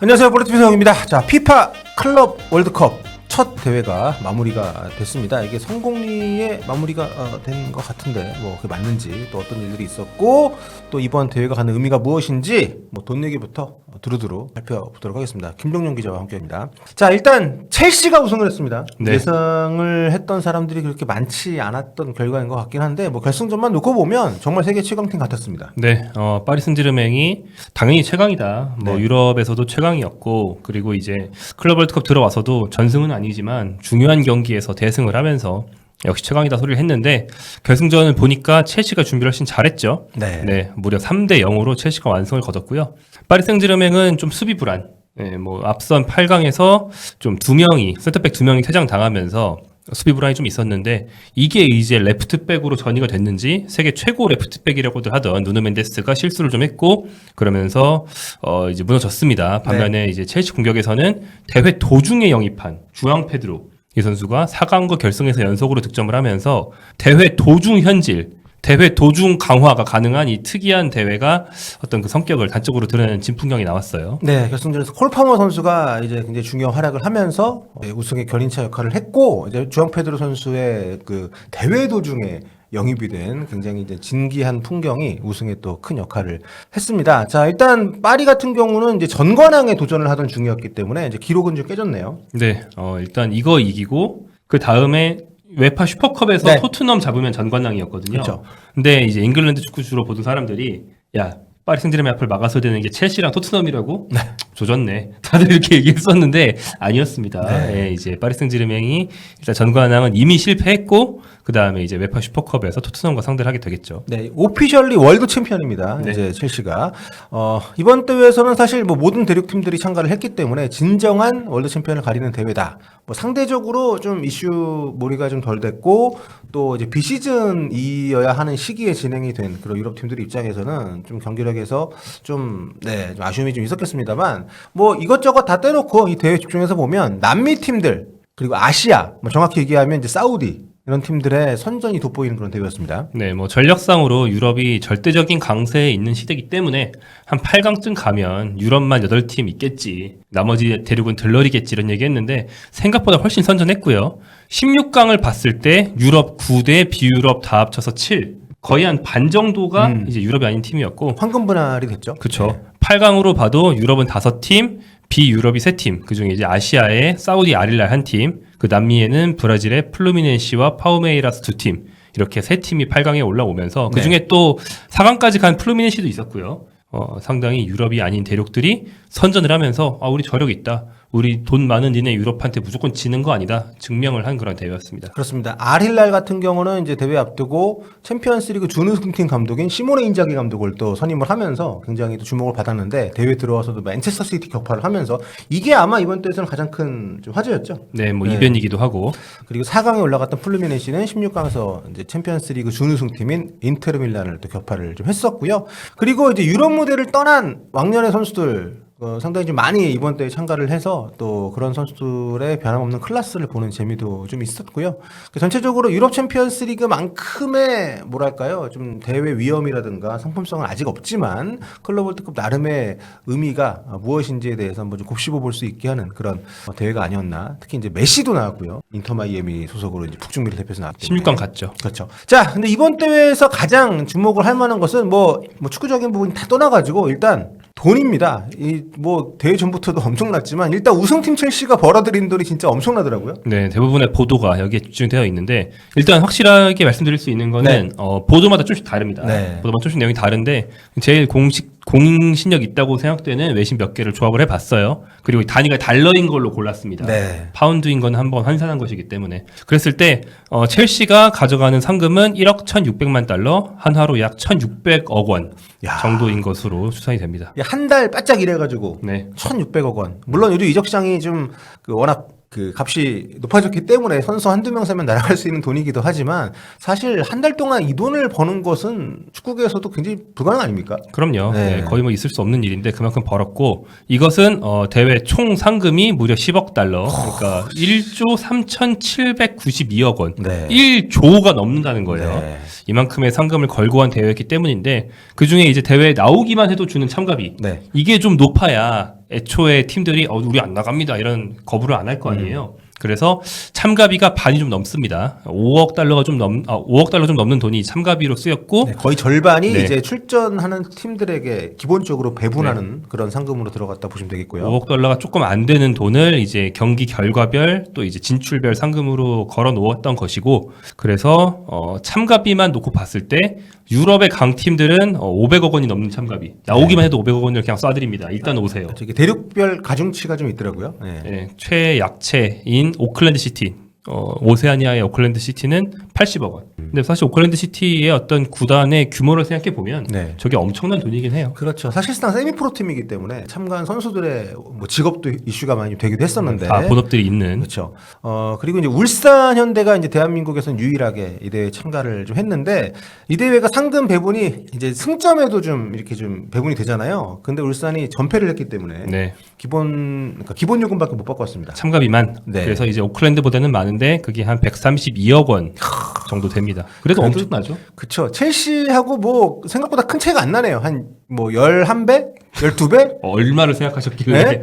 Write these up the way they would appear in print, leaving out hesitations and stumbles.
안녕하세요, 볼리티비 성입니다. 자, 피파 클럽 월드컵 첫 대회가 마무리가 됐습니다. 이게 성공리에 마무리가 된 것 같은데 뭐 그게 맞는지, 또 어떤 일들이 있었고, 또 이번 대회가 갖는 의미가 무엇인지 뭐 돈 얘기부터 두루두루 살펴보도록 하겠습니다. 김종용 기자와 함께합니다. 자, 일단 첼시가 우승을 했습니다. 네. 예상을 했던 사람들이 그렇게 많지 않았던 결과인 것 같긴 한데, 뭐 결승전만 놓고 보면 정말 세계 최강팀 같았습니다. 네, 파리 생제르맹이 당연히 최강이다. 뭐 네. 유럽에서도 최강이었고, 그리고 이제 클럽 월드컵 들어와서도 전승은 아니지만 중요한 경기에서 대승을 하면서 역시 최강이다 소리를 했는데, 결승전을 보니까 첼시가 준비를 훨씬 잘했죠. 네. 무려 3대 0으로 첼시가 완승을 거뒀고요. 파리 생제르맹은 좀 수비 불안. 네, 뭐 앞선 8강에서 좀 센터백 두 명이 퇴장 당하면서 수비 불안이 좀 있었는데, 이게 이제 레프트백으로 전이가 됐는지 세계 최고 레프트백이라고들 하던 누누 멘데스가 실수를 좀 했고, 그러면서 이제 무너졌습니다. 반면에 이제 첼시 공격에서는 대회 도중에 영입한 주앙 페드로 이 선수가 4강과 결승에서 연속으로 득점을 하면서 대회 도중 현질, 대회 도중 강화가 가능한 이 특이한 대회가 어떤 그 성격을 단적으로 드러내는 진풍경이 나왔어요. 네, 결승전에서 콜 파머 선수가 이제 굉장히 중요한 활약을 하면서 우승의 견인차 역할을 했고, 이제 주앙 페드로 선수의 그 대회 도중에 영입이 된 굉장히 이제 진기한 풍경이 우승에 또 큰 역할을 했습니다. 자, 일단 파리 같은 경우는 이제 전관왕에 도전을 하던 중이었기 때문에 이제 기록은 좀 깨졌네요. 네, 일단 이거 이기고 그 다음에 웨파 슈퍼컵에서 네. 토트넘 잡으면 전관왕이었거든요. 그렇죠. 근데 이제 잉글랜드 축구 주로 보던 사람들이 야, 파리 생제르맹 앞을 막아서야 되는 게 첼시랑 토트넘이라고? 네. 조졌네. 다들 이렇게 얘기했었는데 아니었습니다. 네. 예, 이제 파리 생제르맹이 일단 전관왕은 이미 실패했고, 그 다음에 이제 웨파 슈퍼컵에서 토트넘과 상대를 하게 되겠죠. 네, 오피셜리 월드 챔피언입니다. 네. 이제 첼시가 이번 대회에서는 사실 뭐 모든 대륙팀들이 참가를 했기 때문에 진정한 월드 챔피언을 가리는 대회다. 뭐 상대적으로 좀 이슈몰이가 좀 덜 됐고, 또 이제 비시즌이어야 하는 시기에 진행이 된 그런 유럽 팀들 입장에서는 좀 경기력에서 좀 아쉬움이 좀 있었겠습니다만, 뭐 이것저것 다 떼놓고 이 대회 집중해서 보면 남미 팀들, 그리고 아시아, 뭐 정확히 얘기하면 이제 사우디, 이런 팀들의 선전이 돋보이는 그런 대회였습니다. 네, 뭐 전력상으로 유럽이 절대적인 강세에 있는 시대이기 때문에 한 8강쯤 가면 유럽만 8팀 있겠지, 나머지 대륙은 들러리겠지, 이런 얘기했는데 생각보다 훨씬 선전했고요. 16강을 봤을 때 유럽 9대 비유럽 다 합쳐서 7, 거의 한 반 정도가 이제 유럽이 아닌 팀이었고, 황금 분할이 됐죠. 그렇죠. 네. 8강으로 봐도 유럽은 5팀, 비유럽이 3팀, 그중에 이제 아시아의 사우디 아릴랄 1팀, 그 남미에는 브라질의 플루미넨시와 파우메이라스 2팀, 이렇게 3팀이 8강에 올라오면서 그중에 또 4강까지 간 플루미넨시도 있었고요. 상당히 유럽이 아닌 대륙들이 선전을 하면서 우리 저력 있다, 우리 돈 많은 니네 유럽한테 무조건 지는 거 아니다, 증명을 한 그런 대회였습니다. 그렇습니다. 알힐랄 같은 경우는 이제 대회 앞두고 챔피언스리그 준우승팀 감독인 시모네 인자기 감독을 또 선임을 하면서 굉장히 또 주목을 받았는데, 대회 들어와서도 맨체스터 시티 격파를 하면서 이게 아마 이번 대회에서는 가장 큰 좀 화제였죠. 네, 뭐 이변이기도 하고. 그리고 4강에 올라갔던 플루미네시는 16강에서 이제 챔피언스리그 준우승팀인 인테르 밀란을 또 격파를 좀 했었고요. 그리고 이제 유럽 무대를 떠난 왕년의 선수들 상당히 좀 많이 이번 대회에 참가를 해서 또 그런 선수들의 변함없는 클래스를 보는 재미도 좀 있었고요. 전체적으로 유럽 챔피언스 리그만큼의 뭐랄까요, 좀 대회 위험이라든가 상품성은 아직 없지만 클럽 월드컵 나름의 의미가 무엇인지에 대해서 한번 좀 곱씹어 볼 수 있게 하는 그런 대회가 아니었나. 특히 이제 메시도 나왔고요. 인터 마이애미 소속으로 이제 북중미를 대표해서 나왔기 때문에. 16강 갔죠. 그렇죠. 자, 근데 이번 대회에서 가장 주목을 할 만한 것은 뭐 축구적인 부분이 다 떠나가지고 일단 돈입니다. 뭐 대회 전부터도 엄청났지만 일단 우승팀 첼시가 벌어들인 돈이 진짜 엄청나더라고요. 네, 대부분의 보도가 여기에 집중되어 있는데, 일단 확실하게 말씀드릴 수 있는 거는 보도마다 조금씩 다릅니다. 네. 보도마다 조금씩 내용이 다른데, 제일 공신력 있다고 생각되는 외신 몇 개를 조합을 해봤어요. 그리고 단위가 달러인 걸로 골랐습니다. 네. 파운드인 건 한번 환산한 것이기 때문에. 그랬을 때 첼시가 가져가는 상금은 1억 1,600만 달러, 한화로 약 1,600억 원 야. 정도인 것으로 추산이 됩니다. 한 달 바짝 일해가지고 네. 1,600억 원. 물론 요즘 이적 시장이 좀 워낙 값이 높아졌기 때문에 선수 한두 명 사면 날아갈 수 있는 돈이기도 하지만, 사실 한 달 동안 이 돈을 버는 것은 축구계에서도 굉장히 불가능 아닙니까? 그럼요. 네. 네, 거의 뭐 있을 수 없는 일인데 그만큼 벌었고, 이것은 대회 총 상금이 무려 10억 달러, 그러니까 1조 3,792억 원, 네. 1조가 넘는다는 거예요. 네. 이만큼의 상금을 걸고 한 대회였기 때문인데, 그 중에 이제 대회에 나오기만 해도 주는 참가비, 네. 이게 좀 높아야 애초에 팀들이 우리 안 나갑니다 이런 거부를 안 할 거 아니에요. 그래서 참가비가 반이 좀 넘습니다. 5억 달러 좀 넘는 돈이 참가비로 쓰였고 네, 거의 절반이 네. 이제 출전하는 팀들에게 기본적으로 배분하는 그런 상금으로 들어갔다 보시면 되겠고요. 5억 달러가 조금 안 되는 돈을 이제 경기 결과별 또 이제 진출별 상금으로 걸어 놓았던 것이고, 그래서 참가비만 놓고 봤을 때 유럽의 강팀들은 500억 원이 넘는 참가비, 나오기만 해도 500억 원을 그냥 쏴드립니다. 일단 오세요. 저기 대륙별 가중치가 좀 있더라고요. 네. 예, 최약체인 오클랜드 시티, 오세아니아의 오클랜드 시티는 80억 원. 근데 사실 오클랜드 시티의 어떤 구단의 규모를 생각해 보면 네. 저게 엄청난 돈이긴 해요. 그렇죠. 사실상 세미프로 팀이기 때문에 참가한 선수들의 뭐 직업도 이슈가 많이 되기도 했었는데. 다 본업들이 있는. 그렇죠. 그리고 이제 울산 현대가 이제 대한민국에서는 유일하게 이 대회에 참가를 좀 했는데, 이 대회가 상금 배분이 이제 승점에도 좀 이렇게 좀 배분이 되잖아요. 근데 울산이 전패를 했기 때문에 네. 그러니까 기본 요금밖에 못 받고 왔습니다. 참가비만. 네. 그래서 이제 오클랜드보다는 많은데 그게 한 132억 원 정도 됩니다. 그래도 엄청나죠? 그쵸. 첼시하고 뭐 생각보다 큰 차이가 안 나네요. 한 뭐 11배? 12배? 얼마를 생각하셨길래? 네?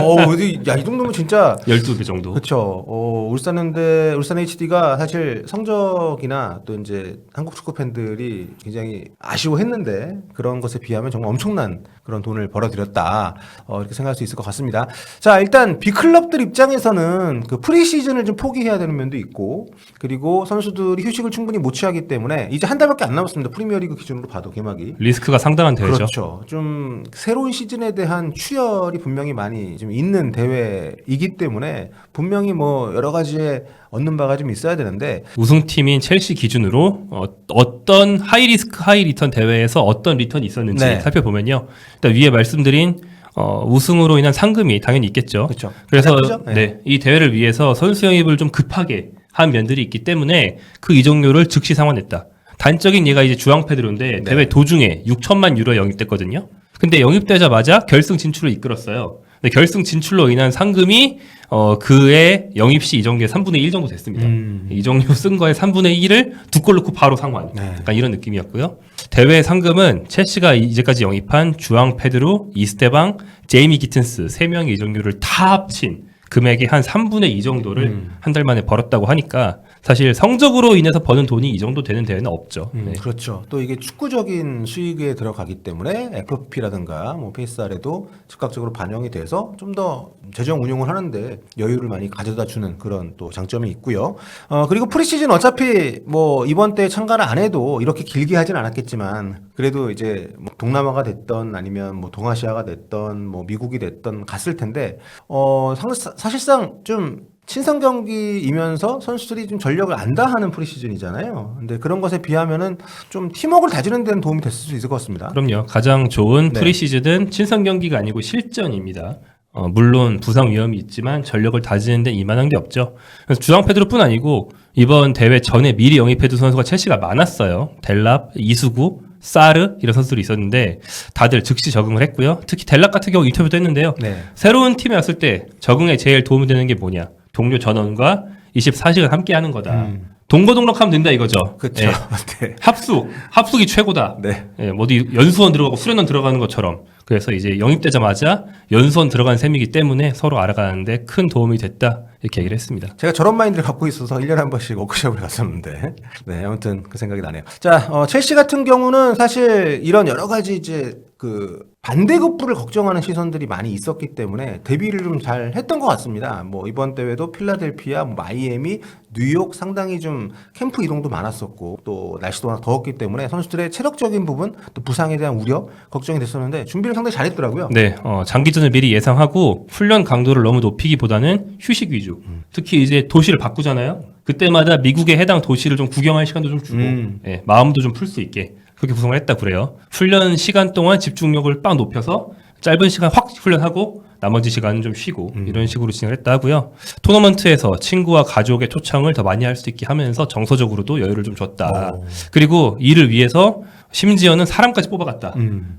어디, 야, 이 정도면 진짜. 12배 정도. 그쵸. 울산 HD가 사실 성적이나 또 이제 한국 축구 팬들이 굉장히 아쉬워했는데, 그런 것에 비하면 정말 엄청난 그런 돈을 벌어들였다. 이렇게 생각할 수 있을 것 같습니다. 자, 일단 B클럽들 입장에서는 그 프리시즌을 좀 포기해야 되는 면도 있고, 그리고 선수들이 휴식을 충분히 못 취하기 때문에 이제 한 달밖에 안 남았습니다. 프리미어리그 기준으로 봐도 개막이. 리스크가 상당한 대회죠. 그렇죠. 좀 새로운 시즌에 대한 추열이 분명히 많이 좀 있는 대회이기 때문에 분명히 뭐 여러 가지에 얻는 바가 좀 있어야 되는데, 우승팀인 첼시 기준으로 어떤 하이 리스크 하이 리턴 대회에서 어떤 리턴이 있었는지 네. 살펴보면요. 일단 위에 말씀드린 우승으로 인한 상금이 당연히 있겠죠. 그렇죠. 그래서 가장 크죠? 네, 이 대회를 위해서 선수 영입을 좀 급하게 한 면들이 있기 때문에 그 이적료를 즉시 상환했다. 단적인 예가 이제 주앙페드로인데 네. 대회 도중에 6천만 유로 영입됐거든요. 근데 영입되자마자 결승 진출을 이끌었어요. 근데 결승 진출로 인한 상금이 그의 영입 시 이적료의 3분의 1 정도 됐습니다. 이적료 쓴 거의 3분의 1을 두 골 넣고 바로 상환. 네. 약간 이런 느낌이었고요. 대회 상금은 첼시가 이제까지 영입한 주앙 페드로, 이스테방, 제이미 기튼스 3명의 이적료를 다 합친 금액의 한 3분의 2 정도를 한 달 만에 벌었다고 하니까 사실 성적으로 인해서 버는 돈이 이 정도 되는 대회는 없죠. 네. 그렇죠. 또 이게 축구적인 수익에 들어가기 때문에 FP라든가 뭐 PSR에도 즉각적으로 반영이 돼서 좀 더 재정 운용을 하는데 여유를 많이 가져다 주는 그런 또 장점이 있고요. 그리고 프리시즌 어차피 뭐 이번 때 참가를 안 해도 이렇게 길게 하진 않았겠지만, 그래도 이제 뭐 동남아가 됐던 아니면 뭐 동아시아가 됐던 뭐 미국이 됐던 갔을 텐데, 사실상 좀 친선 경기이면서 선수들이 좀 전력을 안 다하는 프리시즌이잖아요. 근데 그런 것에 비하면은 좀 팀워크를 다지는 데는 도움이 됐을 수 있을 것 같습니다. 그럼요. 가장 좋은 네. 프리시즌은 친선 경기가 아니고 실전입니다. 물론 부상 위험이 있지만 전력을 다지는 데는 이만한 게 없죠. 그래서 주앙 페드로뿐 아니고 이번 대회 전에 미리 영입해둔 선수가 첼시가 많았어요. 델랍, 이수구, 사르 이런 선수들이 있었는데 다들 즉시 적응을 했고요. 특히 델랍 같은 경우 인터뷰도 했는데요. 네. 새로운 팀에 왔을 때 적응에 제일 도움이 되는 게 뭐냐? 동료 전원과 24시간 함께 하는 거다. 동거동락하면 된다 이거죠. 그렇죠. 예. 네. 합숙이 최고다. 네. 예, 어디 연수원 들어가고 수련원 들어가는 것처럼. 그래서 이제 영입되자마자 연수원 들어간 셈이기 때문에 서로 알아가는데 큰 도움이 됐다. 이렇게 얘기를 했습니다. 제가 저런 마인드를 갖고 있어서 1년에 한 번씩 워크숍을 갔었는데, 네, 아무튼 그 생각이 나네요. 자, 첼시 같은 경우는 사실 이런 여러 가지 이제 그 반대급부를 걱정하는 시선들이 많이 있었기 때문에 데뷔를 좀 잘 했던 것 같습니다. 뭐 이번 대회도 필라델피아, 뭐 마이애미, 뉴욕 상당히 좀 캠프 이동도 많았었고, 또 날씨도 워낙 더웠기 때문에 선수들의 체력적인 부분, 또 부상에 대한 우려, 걱정이 됐었는데 준비를 상당히 잘했더라고요. 네, 장기전을 미리 예상하고 훈련 강도를 너무 높이기보다는 휴식 위주. 특히 이제 도시를 바꾸잖아요. 그때마다 미국의 해당 도시를 좀 구경할 시간도 좀 주고, 예, 마음도 좀 풀 수 있게 그렇게 구성을 했다 그래요. 훈련 시간 동안 집중력을 빡 높여서 짧은 시간 확 훈련하고 나머지 시간은 좀 쉬고 이런 식으로 진행을 했다 하고요. 토너먼트에서 친구와 가족의 초청을 더 많이 할 수 있게 하면서 정서적으로도 여유를 좀 줬다. 그리고 이를 위해서 심지어는 사람까지 뽑아갔다.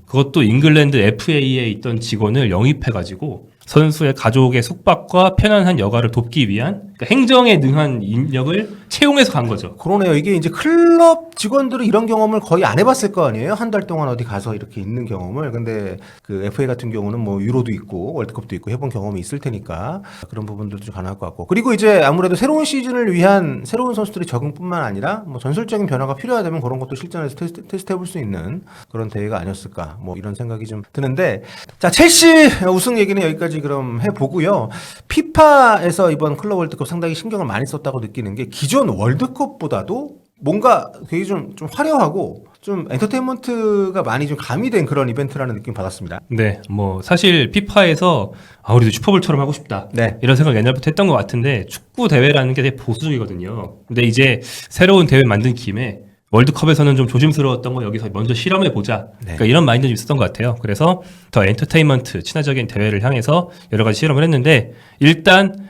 그것도 잉글랜드 FA에 있던 직원을 영입해가지고 선수의 가족의 숙박과 편안한 여가를 돕기 위한 그러니까 행정에 능한 인력을 채용해서 간 거죠. 그러네요. 이게 이제 클럽 직원들은 이런 경험을 거의 안 해봤을 거 아니에요? 한 달 동안 어디 가서 이렇게 있는 경험을. 근데 그 FA 같은 경우는 뭐 유로도 있고 월드컵도 있고 해본 경험이 있을 테니까 그런 부분들도 좀 가능할 것 같고. 그리고 이제 아무래도 새로운 시즌을 위한 새로운 선수들의 적응뿐만 아니라 뭐 전술적인 변화가 필요하다면 그런 것도 실전에서 테스트 해볼 수 있는 그런 대회가 아니었을까. 뭐 이런 생각이 좀 드는데. 자, 첼시 우승 얘기는 여기까지 그럼 해보고요. 피파에서 이번 클럽 월드컵 상당히 신경을 많이 썼다고 느끼는 게 기존 월드컵보다도 뭔가 되게 좀 화려하고 좀 엔터테인먼트가 많이 좀 가미된 그런 이벤트라는 느낌 받았습니다. 네, 뭐 사실 피파에서 우리도 슈퍼볼처럼 하고 싶다. 네. 이런 생각 옛날부터 했던 것 같은데 축구 대회라는 게 되게 보수적이거든요. 근데 이제 새로운 대회 만든 김에 월드컵에서는 좀 조심스러웠던 거 여기서 먼저 실험해 보자. 네. 그러니까 이런 마인드가 좀 있었던 것 같아요. 그래서 더 엔터테인먼트, 친화적인 대회를 향해서 여러 가지 실험을 했는데 일단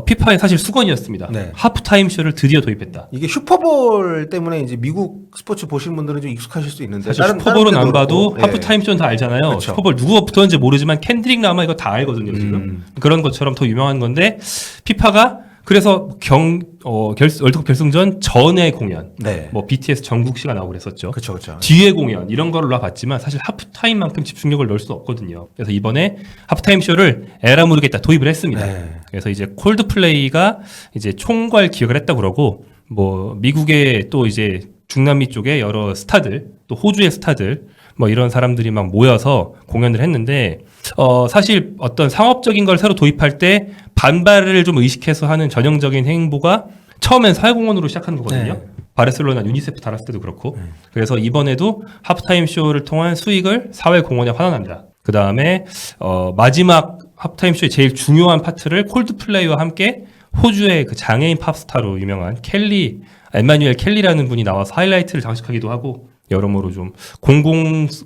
피파의 사실 수건이었습니다. 네. 하프타임 쇼를 드디어 도입했다. 이게 슈퍼볼 때문에 이제 미국 스포츠 보시는 분들은 좀 익숙하실 수 있는데 사실 슈퍼볼은 안 봐도 예. 하프타임 쇼는 다 알잖아요. 그렇죠. 슈퍼볼 누구가 붙었는지 모르지만 캔드릭 라마 이거 다 알거든요. 지금 그런 것처럼 더 유명한 건데 피파가 그래서 월드컵 결승전 전에 공연, 네. 뭐 BTS 정국 씨가 나오고 그랬었죠. 그렇죠, 그렇죠. 뒤에 공연 이런 거를 놔봤지만 사실 하프타임만큼 집중력을 넣을 수 없거든요. 그래서 이번에 하프타임 쇼를 에라 모르겠다 도입을 했습니다. 네. 그래서 이제 콜드플레이가 이제 총괄 기획을 했다 그러고 뭐 미국의 또 이제 중남미 쪽에 여러 스타들 또 호주의 스타들 뭐 이런 사람들이 막 모여서 공연을 했는데 사실 어떤 상업적인 걸 새로 도입할 때 반발을 좀 의식해서 하는 전형적인 행보가 처음엔 사회공헌으로 시작하는 거거든요. 네. 바르셀로나 유니세프 달았을 때도 그렇고. 그래서 이번에도 하프타임 쇼를 통한 수익을 사회공헌에 환원한다. 그 다음에 마지막 하프타임 쇼의 제일 중요한 파트를 콜드플레이와 함께 호주의 그 장애인 팝스타로 유명한 에마뉴엘 켈리라는 분이 나와서 하이라이트를 장식하기도 하고 여러모로 좀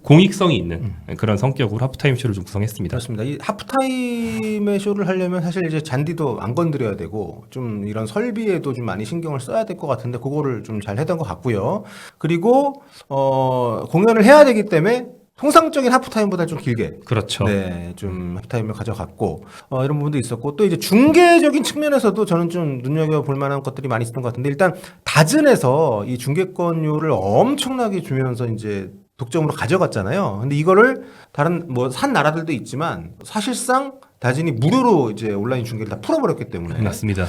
공익성이 있는 그런 성격으로 하프타임 쇼를 좀 구성했습니다. 그렇습니다. 이 하프타임의 쇼를 하려면 사실 이제 잔디도 안 건드려야 되고 좀 이런 설비에도 좀 많이 신경을 써야 될 것 같은데 그거를 좀 잘 했던 것 같고요. 그리고 공연을 해야 되기 때문에 통상적인 하프타임보다 좀 길게 그렇죠. 네, 좀 하프타임을 가져갔고 이런 부분도 있었고 또 이제 중계적인 측면에서도 저는 좀 눈여겨볼 만한 것들이 많이 있었던 것 같은데 일단 다즌에서 이 중계권료를 엄청나게 주면서 이제 독점으로 가져갔잖아요. 근데 이거를 다른 뭐 산 나라들도 있지만 사실상 다진이 무료로 이제 온라인 중계를 다 풀어버렸기 때문에 맞습니다.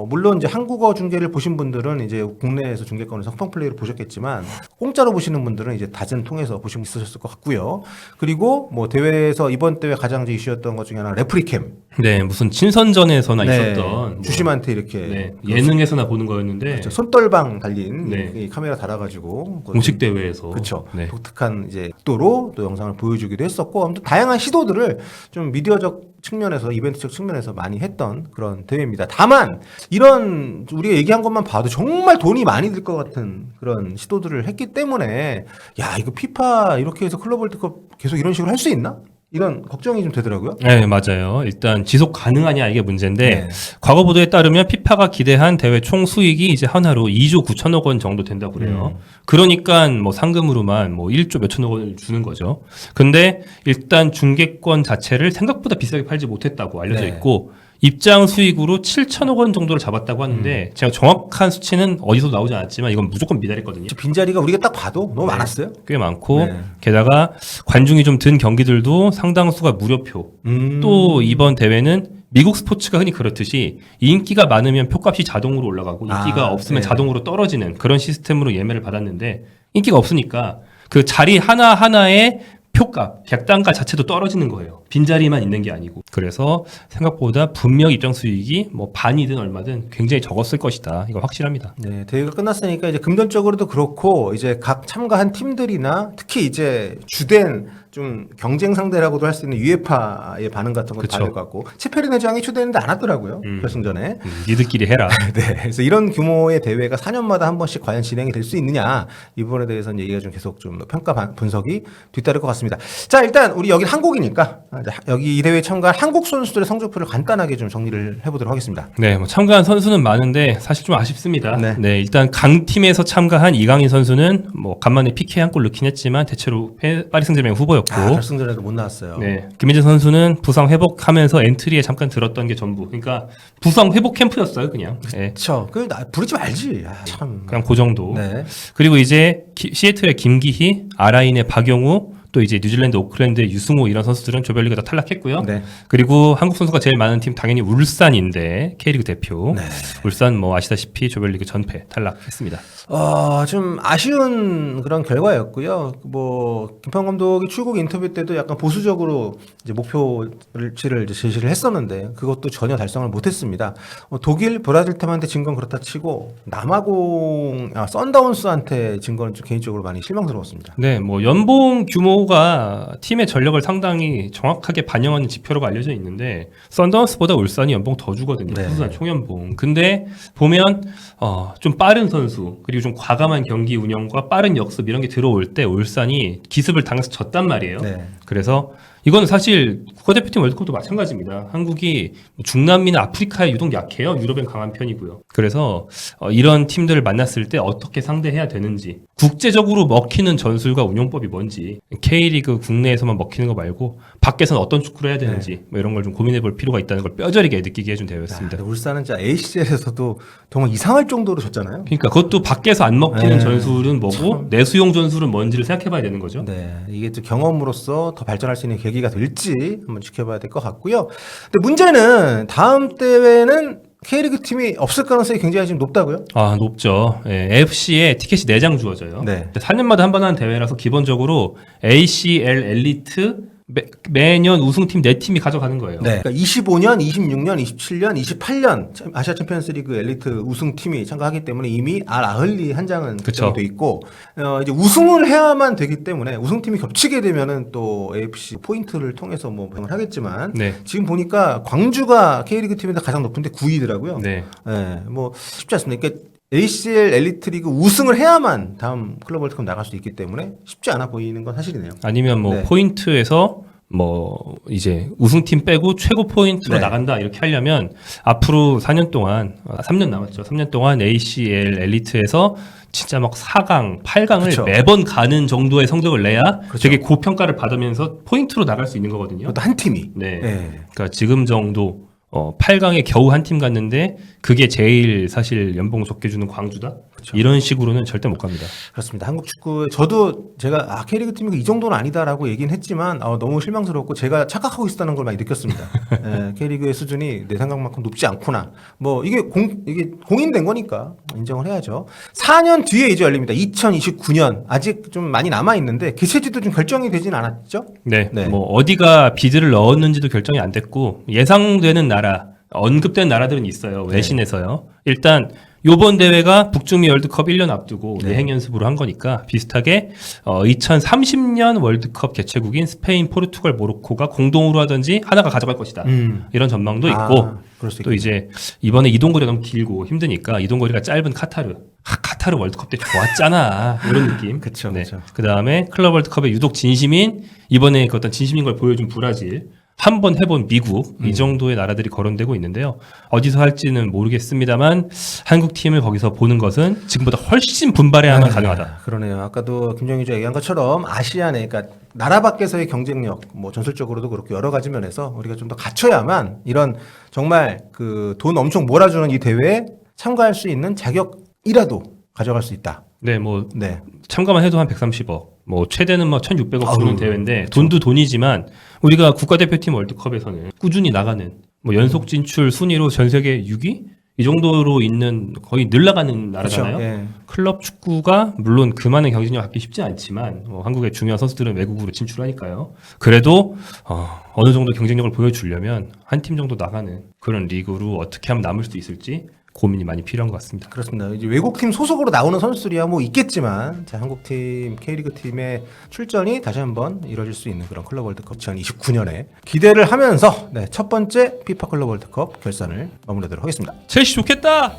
물론 이제 한국어 중계를 보신 분들은 이제 국내에서 중계권을 성평 플레이를 보셨겠지만 공짜로 보시는 분들은 이제 다진 통해서 보시면 있으셨을 것 같고요. 그리고 뭐 대회에서 이번 대회 가장 이제 이슈였던 것 중에 하나 레프리캠. 네, 무슨 친선전에서나 네, 있었던 주심한테 이렇게 네, 예능에서나 보는 거였는데 그렇죠. 손떨방 달린 네. 이 카메라 달아가지고 공식 대회에서 그렇죠. 네. 독특한 이제 각도로 또 영상을 보여주기도 했었고 아무튼 다양한 시도들을 좀 미디어적 측면에서 이벤트적 측면에서 많이 했던 그런 대회입니다. 다만 이런 우리가 얘기한 것만 봐도 정말 돈이 많이 들 것 같은 그런 시도들을 했기 때문에 야 이거 피파 이렇게 해서 클럽 월드컵 계속 이런 식으로 할 수 있나? 이런 걱정이 좀 되더라고요. 네, 맞아요. 일단 지속 가능하냐 이게 문제인데 네. 과거 보도에 따르면 피파가 기대한 대회 총 수익이 이제 하나로 2조 9천억 원 정도 된다고 그래요. 그러니까 뭐 상금으로만 뭐 1조 몇천억 원을 주는 거죠. 근데 일단 중계권 자체를 생각보다 비싸게 팔지 못했다고 알려져 네. 있고 입장 수익으로 7천억 원 정도를 잡았다고 하는데 제가 정확한 수치는 어디서 나오지 않았지만 이건 무조건 미달했거든요. 빈자리가 우리가 딱 봐도 너무 많았어요. 꽤 많고 네. 게다가 관중이 좀 든 경기들도 상당수가 무료표. 또 이번 대회는 미국 스포츠가 흔히 그렇듯이 인기가 많으면 표값이 자동으로 올라가고 인기가 없으면 네. 자동으로 떨어지는 그런 시스템으로 예매를 받았는데 인기가 없으니까 그 자리 하나하나의 표값, 객단가 자체도 떨어지는 거예요. 빈자리만 있는 게 아니고. 그래서 생각보다 분명 입장 수익이 뭐 반이든 얼마든 굉장히 적었을 것이다. 이거 확실합니다. 네, 대회가 끝났으니까 이제 금전적으로도 그렇고 이제 각 참가한 팀들이나 특히 이제 주된 좀 경쟁 상대라고도 할 수 있는 UEFA의 반응 같은 것도 그쵸. 봐야 될 것 같고 체페린 회장이 초대했는데 안 왔더라고요. 결승전에. 니들끼리 해라. 네, 그래서 이런 규모의 대회가 4년마다 한 번씩 과연 진행이 될 수 있느냐 이 부분에 대해서는 얘기가 좀 계속 좀 평가 분석이 뒤따를 것 같습니다. 자, 일단 우리 여기 한국이니까 여기 이 대회에 참가한 한국 선수들의 성적표를 간단하게 좀 정리를 해보도록 하겠습니다. 네, 뭐 참가한 선수는 많은데 사실 좀 아쉽습니다. 네. 네, 일단 강팀에서 참가한 이강인 선수는 뭐 간만에 PK 한 골 넣긴 했지만 대체로 파리 생제르맹 후보였고 있었고 결승전에도 못 나왔어요. 네, 김민재 선수는 부상 회복하면서 엔트리에 잠깐 들었던 게 전부. 그러니까 부상 회복 캠프였어요, 그냥. 네, 그렇죠. 부르지 말지. 참. 그냥 그 정도. 네. 그리고 이제 시애틀의 김기희, 아라인의 박영우, 또 이제 뉴질랜드 오클랜드의 유승호 이런 선수들은 조별리그 다 탈락했고요. 네. 그리고 한국 선수가 제일 많은 팀 당연히 울산인데 K리그 대표. 네. 울산 뭐 아시다시피 조별리그 전패 탈락했습니다. 좀 아쉬운 그런 결과였고요. 뭐 김판 감독이 출국 인터뷰 때도 약간 보수적으로 이제 목표치를 이제 제시를 했었는데 그것도 전혀 달성을 못했습니다. 독일, 브라질 팀한테 진 건 그렇다 치고 썬다운스한테 진 거는 좀 개인적으로 많이 실망스러웠습니다. 네, 뭐 연봉 규모가 팀의 전력을 상당히 정확하게 반영하는 지표로가 알려져 있는데 썬더운스보다 울산이 연봉 더 주거든요. 네. 우선 총연봉. 근데 보면 좀 빠른 선수 그리고 좀 과감한 경기 운영과 빠른 역습 이런 게 들어올 때 울산이 기습을 당해서 졌단 말이에요. 네. 그래서 이거는 사실 국가대표팀 월드컵도 마찬가지입니다. 한국이 중남미나 아프리카에 유독 약해요. 유럽엔 강한 편이고요. 그래서 이런 팀들을 만났을 때 어떻게 상대해야 되는지 국제적으로 먹히는 전술과 운영법이 뭔지 K리그 국내에서만 먹히는 거 말고 밖에서는 어떤 축구를 해야 되는지 뭐 이런 걸 좀 고민해 볼 필요가 있다는 걸 뼈저리게 느끼게 해준 대회였습니다. 울산은 진짜 ACL에서도 정말 이상할 정도로 졌잖아요. 그러니까 그것도 밖에서 안 먹히는 네. 전술은 뭐고 내수용 전술은 뭔지를 생각해 봐야 되는 거죠. 네, 이게 또 경험으로서 더 발전할 수 있는 계기가 될지 한번 지켜봐야 될 것 같고요. 근데 문제는 다음 대회는 K리그 팀이 없을 가능성이 굉장히 지금 높다고요? 아, 높죠. 예, AFC에 티켓이 4장 주어져요. 네. 4년마다 한 번 하는 대회라서 기본적으로 ACL 엘리트 매년 우승팀 4팀이 가져가는 거예요. 네. 그러니까 25년, 26년, 27년, 28년 아시아 챔피언스리그 엘리트 우승팀이 참가하기 때문에 이미 알아흘리 한 장은 그쵸. 돼 있고 이제 우승을 해야만 되기 때문에 우승팀이 겹치게 되면은 또 AFC 포인트를 통해서 뭐 병을 하겠지만 네. 지금 보니까 광주가 K리그 팀에서 가장 높은데 9위더라고요. 네. 네, 뭐 쉽지 않습니다. 그러니까 ACL 엘리트 리그 우승을 해야만 다음 클럽 월드컵 나갈 수 있기 때문에 쉽지 않아 보이는 건 사실이네요. 아니면 뭐 네. 포인트에서 뭐 이제 우승팀 빼고 최고 포인트로 네. 나간다 이렇게 하려면 앞으로 4년 동안 3년 남았죠. 3년 동안 ACL 엘리트에서 진짜 막 4강, 8강을 그쵸. 매번 가는 정도의 성적을 내야 그쵸. 되게 고평가를 받으면서 포인트로 나갈 수 있는 거거든요. 또 한 팀이. 네. 네. 그러니까 지금 정도 8강에 겨우 한 팀 갔는데 그게 제일 사실 연봉 적게 주는 광주다? 그쵸. 이런 식으로는 절대 못 갑니다. 그렇습니다. 한국 축구에 저도 제가 K리그 팀이 이 정도는 아니다라고 얘기는 했지만 너무 실망스럽고 제가 착각하고 있었다는 걸 많이 느꼈습니다. 예, K리그의 수준이 내 생각만큼 높지 않구나. 뭐 이게 공인된 거니까 인정을 해야죠. 4년 뒤에 이제 열립니다. 2029년 아직 좀 많이 남아 있는데 개최지도 좀 결정이 되진 않았죠? 네. 네. 뭐 어디가 비드를 넣었는지도 결정이 안 됐고 예상되는 나라, 언급된 나라들은 있어요. 외신에서요. 일단 요번 대회가 북중미 월드컵 1년 앞두고 네. 예행 연습으로 한 거니까 비슷하게 2030년 월드컵 개최국인 스페인, 포르투갈, 모로코가 공동으로 하든지 하나가 가져갈 것이다. 이런 전망도 있고 그럴 수 또 이제 이번에 이동거리가 너무 길고 힘드니까 이동거리가 짧은 카타르. 카타르 월드컵 때 좋았잖아. 이런 느낌. 그쵸, 네. 그쵸. 그다음에 클럽 월드컵에 유독 진심인 이번에 그 어떤 진심인 걸 보여준 브라질. 한 번 해본 미국 이 정도의 나라들이 거론되고 있는데요. 어디서 할지는 모르겠습니다만 한국 팀을 거기서 보는 것은 지금보다 훨씬 분발해야만 가능하다. 그러네요. 아까도 김정희 기자 얘기한 것처럼 아시안에 그러니까 나라 밖에서의 경쟁력, 뭐 전술적으로도 그렇고 여러 가지 면에서 우리가 좀 더 갖춰야만 이런 정말 그 돈 엄청 몰아주는 이 대회에 참가할 수 있는 자격이라도 가져갈 수 있다. 네, 뭐 네. 참가만 해도 한 130억, 뭐 최대는 뭐 1,600억 주는 아우, 대회인데 돈도 돈이지만 우리가 국가대표팀 월드컵에서는 꾸준히 나가는 뭐 연속 진출 순위로 전 세계 6위 이 정도로 있는 거의 늘 나가는 나라잖아요. 그렇죠. 예. 클럽 축구가 물론 그 많은 경쟁력 갖기 쉽지 않지만 한국의 중요한 선수들은 외국으로 진출하니까요. 그래도 어느 정도 경쟁력을 보여주려면 한 팀 정도 나가는 그런 리그로 어떻게 하면 남을 수 있을지 고민이 많이 필요한 것 같습니다. 그렇습니다. 이제 외국팀 소속으로 나오는 선수들이야 뭐 있겠지만 자, 한국팀 K리그 팀의 출전이 다시 한번 이뤄질 수 있는 그런 클럽 월드컵 2029년에 기대를 하면서 첫 번째 피파 클럽 월드컵 결산을 마무리하도록 하겠습니다. 첼시 좋겠다.